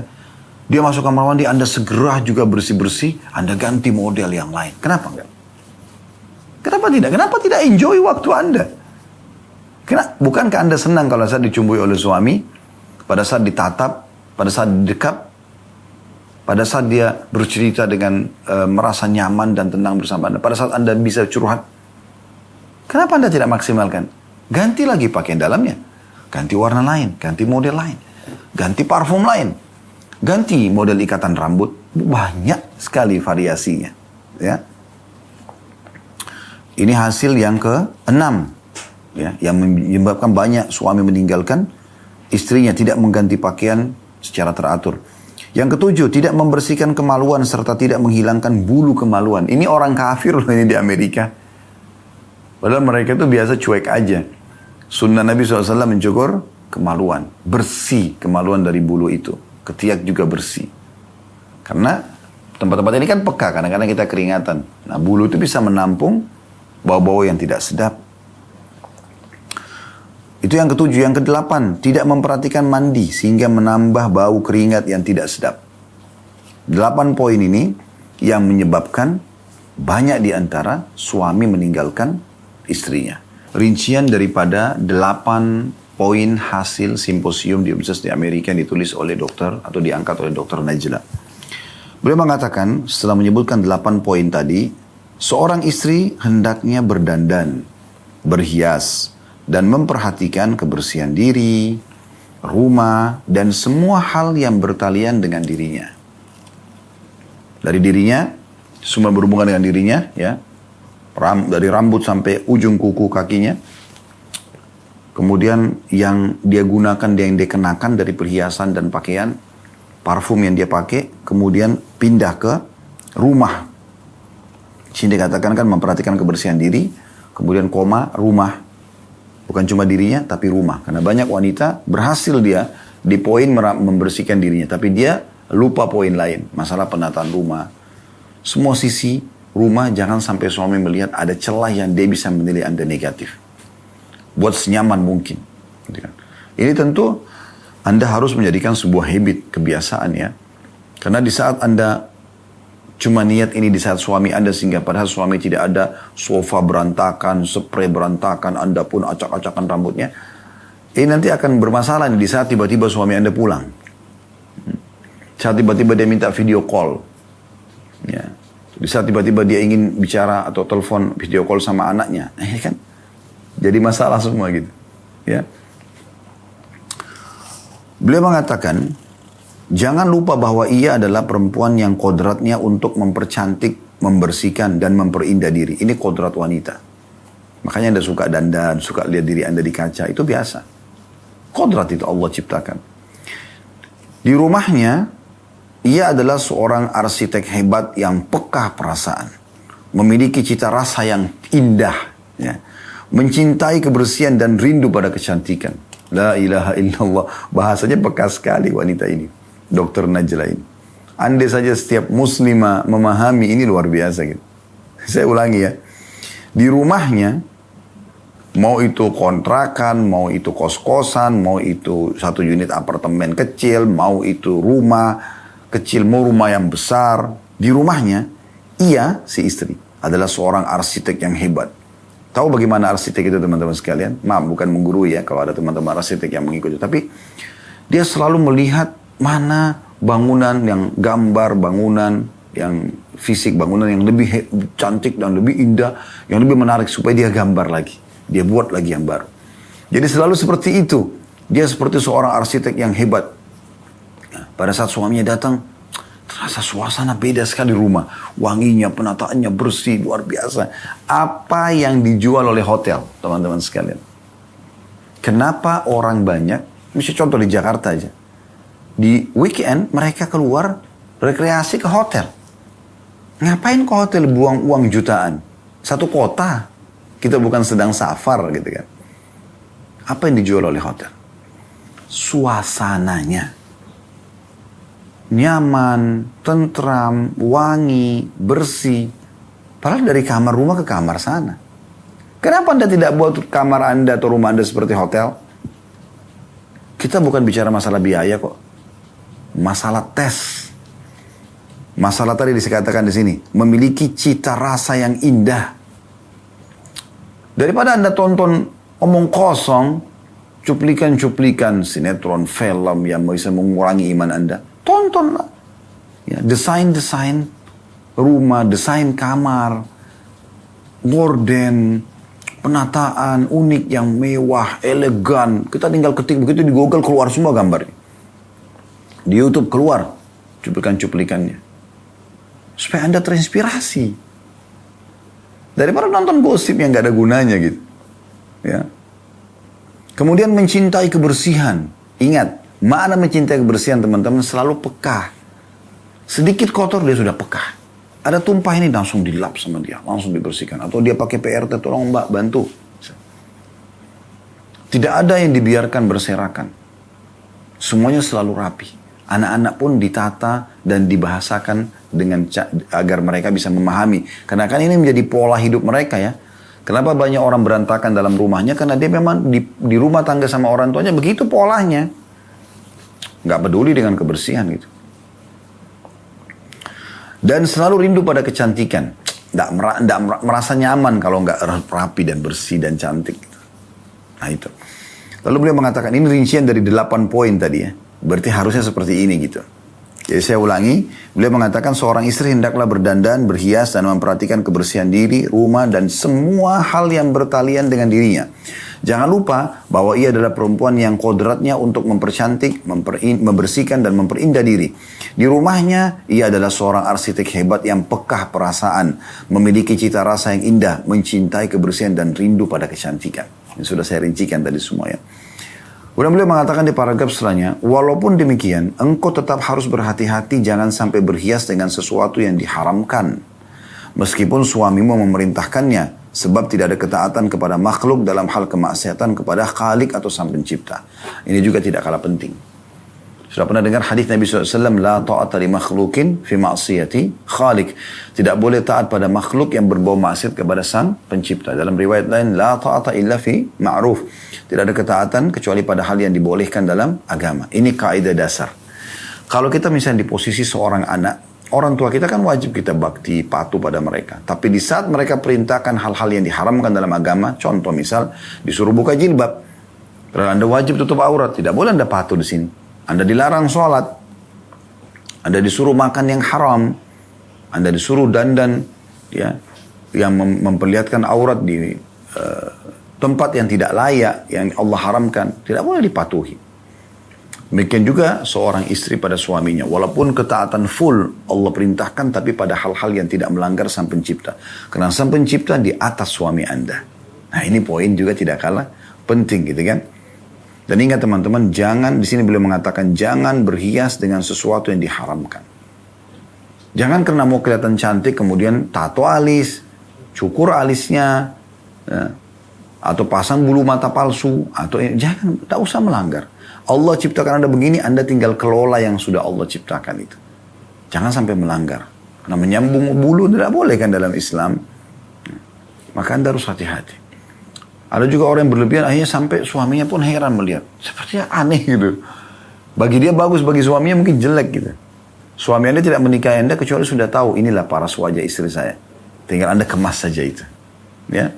Dia masuk kamar mandi, Anda segera juga bersih-bersih, Anda ganti model yang lain. Kenapa enggak? Kenapa tidak? Kenapa tidak enjoy waktu Anda? Bukankah Anda senang kalau saat dicumbui oleh suami, pada saat ditatap, pada saat didekap, pada saat dia bercerita dengan merasa nyaman dan tenang bersama Anda, pada saat Anda bisa curhat. Kenapa Anda tidak maksimalkan? Ganti lagi pakaian dalamnya. Ganti warna lain. Ganti model lain. Ganti parfum lain. Ganti model ikatan rambut, banyak sekali variasinya. Ya. Ini hasil yang ke-6, ya, yang menyebabkan banyak suami meninggalkan istrinya, tidak mengganti pakaian secara teratur. Yang ke-7, tidak membersihkan kemaluan serta tidak menghilangkan bulu kemaluan. Ini orang kafir loh ini di Amerika. Padahal mereka itu biasa cuek aja. Sunnah Nabi SAW mencukur kemaluan. Bersih kemaluan dari bulu itu. Ketiak juga bersih. Karena tempat-tempat ini kan peka, kadang-kadang kita keringatan. Nah, bulu itu bisa menampung bau-bau yang tidak sedap. Itu yang ke-7. Yang ke-8, tidak memperhatikan mandi sehingga menambah bau keringat yang tidak sedap. 8 poin ini yang menyebabkan banyak di antara suami meninggalkan istrinya. Rincian daripada 8 poin hasil simposium di Universitas di Amerika yang ditulis oleh dokter atau diangkat oleh Dr. Najla. Beliau mengatakan setelah menyebutkan 8 poin tadi, seorang istri hendaknya berdandan, berhias, dan memperhatikan kebersihan diri, rumah, dan semua hal yang bertalian dengan dirinya. Dari dirinya, semua berhubungan dengan dirinya, ya, dari rambut sampai ujung kuku kakinya. Kemudian yang dia gunakan, yang dia kenakan dari perhiasan dan pakaian, parfum yang dia pakai, kemudian pindah ke rumah. Sini dikatakan kan memperhatikan kebersihan diri, kemudian koma, rumah. Bukan cuma dirinya, tapi rumah. Karena banyak wanita berhasil dia di poin membersihkan dirinya. Tapi dia lupa poin lain. Masalah penataan rumah. Semua sisi rumah jangan sampai suami melihat ada celah yang dia bisa menilai Anda negatif. Buat senyaman mungkin. Gitu kan. Ini tentu Anda harus menjadikan sebuah habit, kebiasaan ya. Karena di saat Anda cuma niat ini di saat suami Anda sehingga padahal suami tidak ada, sofa berantakan, spray berantakan, Anda pun acak-acakan rambutnya. Ini nanti akan bermasalah di saat tiba-tiba suami Anda pulang. Saat tiba-tiba dia minta video call. Ya. Di saat tiba-tiba dia ingin bicara atau telepon video call sama anaknya. Kan? Jadi masalah semua gitu. Ya. Beliau mengatakan, jangan lupa bahwa ia adalah perempuan yang kodratnya untuk mempercantik, membersihkan, dan memperindah diri. Ini kodrat wanita. Makanya Anda suka dandan, suka lihat diri Anda di kaca. Itu biasa. Kodrat itu Allah ciptakan. Di rumahnya, ia adalah seorang arsitek hebat yang peka perasaan. Memiliki cita rasa yang indah. Ya. Mencintai kebersihan dan rindu pada kecantikan. La ilaha illallah. Bahasanya peka sekali wanita ini. Dr. Najla ini. Andai saja setiap muslimah memahami ini luar biasa gitu. Saya ulangi ya. Di rumahnya, mau itu kontrakan, mau itu kos-kosan, mau itu satu unit apartemen kecil, mau itu rumah kecil, mau rumah yang besar. Di rumahnya, ia, si istri, adalah seorang arsitek yang hebat. Tahu bagaimana arsitek itu teman-teman sekalian? Maaf, bukan menggurui ya kalau ada teman-teman arsitek yang mengikuti. Tapi dia selalu melihat mana bangunan yang gambar bangunan yang fisik bangunan yang lebih cantik dan lebih indah, yang lebih menarik supaya dia gambar lagi, dia buat lagi yang baru. Jadi selalu seperti itu. Dia seperti seorang arsitek yang hebat. Nah, pada saat suaminya datang, terasa suasana beda sekali rumah, wanginya, penataannya bersih, luar biasa. Apa yang dijual oleh hotel, teman-teman sekalian? Kenapa orang banyak? Misalnya contoh di Jakarta aja. Di weekend mereka keluar rekreasi ke hotel. Ngapain ke hotel buang uang jutaan? Satu kota. Kita bukan sedang safar gitu kan. Apa yang dijual oleh hotel? Suasananya. Nyaman, tentram, wangi, bersih. Padahal dari kamar rumah ke kamar sana. Kenapa Anda tidak buat kamar Anda atau rumah Anda seperti hotel? Kita bukan bicara masalah biaya kok. Masalah tes. Masalah tadi dikatakan di sini. Memiliki cita rasa yang indah. Daripada Anda tonton omong kosong, cuplikan-cuplikan sinetron, film yang bisa mengurangi iman Anda. Tontonlah. Ya, desain-desain rumah, desain kamar, gorden, penataan unik yang mewah, elegan. Kita tinggal ketik begitu di Google keluar semua gambarnya. Di YouTube keluar cuplikan-cuplikannya. Supaya Anda terinspirasi. Daripada nonton gosip yang gak ada gunanya gitu. Ya. Kemudian mencintai kebersihan. Ingat, makna mencintai kebersihan teman-teman selalu peka. Sedikit kotor dia sudah peka. Ada tumpah ini langsung dilap sama dia, langsung dibersihkan. Atau dia pakai PRT, tolong mbak bantu. Tidak ada yang dibiarkan berserakan. Semuanya selalu rapi. Anak-anak pun ditata dan dibahasakan dengan agar mereka bisa memahami. Karena kan ini menjadi pola hidup mereka ya. Kenapa banyak orang berantakan dalam rumahnya? Karena dia memang di rumah tangga sama orang tuanya begitu polanya. Nggak peduli dengan kebersihan gitu. Dan selalu rindu pada kecantikan. Nggak merasa nyaman kalau nggak rapi dan bersih dan cantik. Nah itu. Lalu beliau mengatakan ini rincian dari 8 poin tadi ya. Berarti harusnya seperti ini gitu. Jadi saya ulangi. Beliau mengatakan seorang istri hendaklah berdandan, berhias dan memperhatikan kebersihan diri, rumah dan semua hal yang bertalian dengan dirinya. Jangan lupa bahwa ia adalah perempuan yang kodratnya untuk mempercantik, membersihkan dan memperindah diri. Di rumahnya, ia adalah seorang arsitek hebat yang peka perasaan, memiliki cita rasa yang indah, mencintai kebersihan dan rindu pada kecantikan. Ini sudah saya rincikan tadi semua ya. Kemudian beliau mengatakan di paragraf setelahnya, walaupun demikian, engkau tetap harus berhati-hati jangan sampai berhias dengan sesuatu yang diharamkan. Meskipun suamimu memerintahkannya, sebab tidak ada ketaatan kepada makhluk dalam hal kemaksiatan kepada Khalik atau Sang Pencipta. Ini juga tidak kalah penting. Sudah pernah dengar hadis Nabi SAW, La ta'ata li makhlukin fi ma'siyati Khalik. Tidak boleh taat pada makhluk yang berbau maksiat kepada Sang Pencipta. Dalam riwayat lain, La ta'ata illa fi ma'ruf. Tidak ada ketaatan kecuali pada hal yang dibolehkan dalam agama. Ini kaidah dasar. Kalau kita misalnya di posisi seorang anak, orang tua kita kan wajib kita bakti, patuh pada mereka. Tapi di saat mereka perintahkan hal-hal yang diharamkan dalam agama, contoh misal disuruh buka jilbab, kalau Anda wajib tutup aurat, tidak boleh Anda patuh di sini. Anda dilarang sholat, Anda disuruh makan yang haram, Anda disuruh dandan, ya, yang memperlihatkan aurat di tempat yang tidak layak, yang Allah haramkan, tidak boleh dipatuhi. Demikian juga seorang istri pada suaminya. Walaupun ketaatan full Allah perintahkan, tapi pada hal-hal yang tidak melanggar Sang Pencipta. Karena Sang Pencipta di atas suami Anda. Nah ini poin juga tidak kalah penting gitu kan. Dan ingat teman-teman, jangan, di sini beliau mengatakan, jangan berhias dengan sesuatu yang diharamkan. Jangan karena mau kelihatan cantik, kemudian tato alis, cukur alisnya, ya, atau pasang bulu mata palsu, atau jangan, tak usah melanggar. Allah ciptakan Anda begini, Anda tinggal kelola yang sudah Allah ciptakan itu. Jangan sampai melanggar. Karena menyambung bulu tidak boleh kan dalam Islam. Maka Anda harus hati-hati. Ada juga orang yang berlebihan, akhirnya sampai suaminya pun heran melihat. Sepertinya aneh gitu. Bagi dia bagus, bagi suaminya mungkin jelek gitu. Suami Anda tidak menikahi Anda kecuali sudah tahu, inilah paras wajah istri saya. Tinggal Anda kemas saja itu. Ya.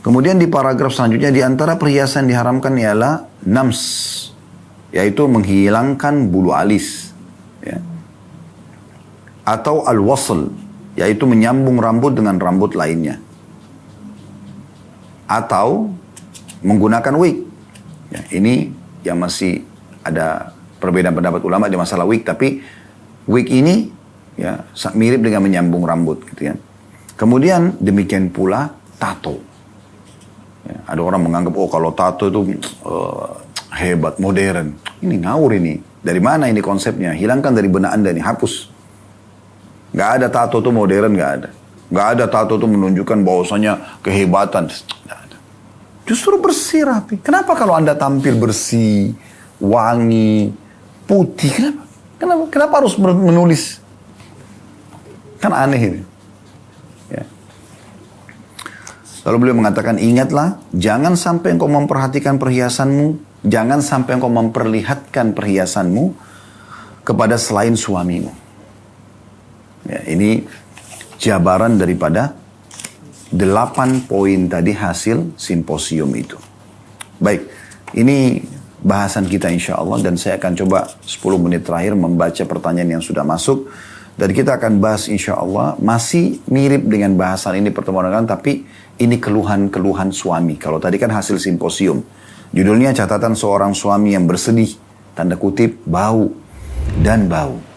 Kemudian di paragraf selanjutnya, di antara perhiasan diharamkan ialah nams, yaitu menghilangkan bulu alis. Ya. Atau al-wasl, yaitu menyambung rambut dengan rambut lainnya. Atau menggunakan wig. Ya, ini yang masih ada perbedaan pendapat ulama di masalah wig, tapi wig ini ya mirip dengan menyambung rambut gitu ya. Kemudian demikian pula tato. Ya, ada orang menganggap kalau tato itu hebat, modern. Ini ngawur ini. Dari mana ini konsepnya? Hilangkan dari benak Anda ini, hapus. Gak ada tato itu modern, gak ada. Gak ada tato itu menunjukkan bahwasanya kehebatan. Gak ada. Justru bersih, rapi. Kenapa kalau Anda tampil bersih, wangi, putih? Kenapa harus menulis? Kan aneh ini. Ya. Lalu beliau mengatakan, ingatlah, jangan sampai engkau memperhatikan perhiasanmu, jangan sampai engkau memperlihatkan perhiasanmu kepada selain suamimu. Ya, ini jabaran daripada 8 poin tadi hasil simposium itu. Baik, ini bahasan kita insya Allah, dan saya akan coba 10 menit terakhir membaca pertanyaan yang sudah masuk. Dan kita akan bahas insya Allah, masih mirip dengan bahasan ini pertemuan dengan, tapi ini keluhan-keluhan suami. Kalau tadi kan hasil simposium. Judulnya catatan seorang suami yang bersedih. tanda kutip bau dan bau.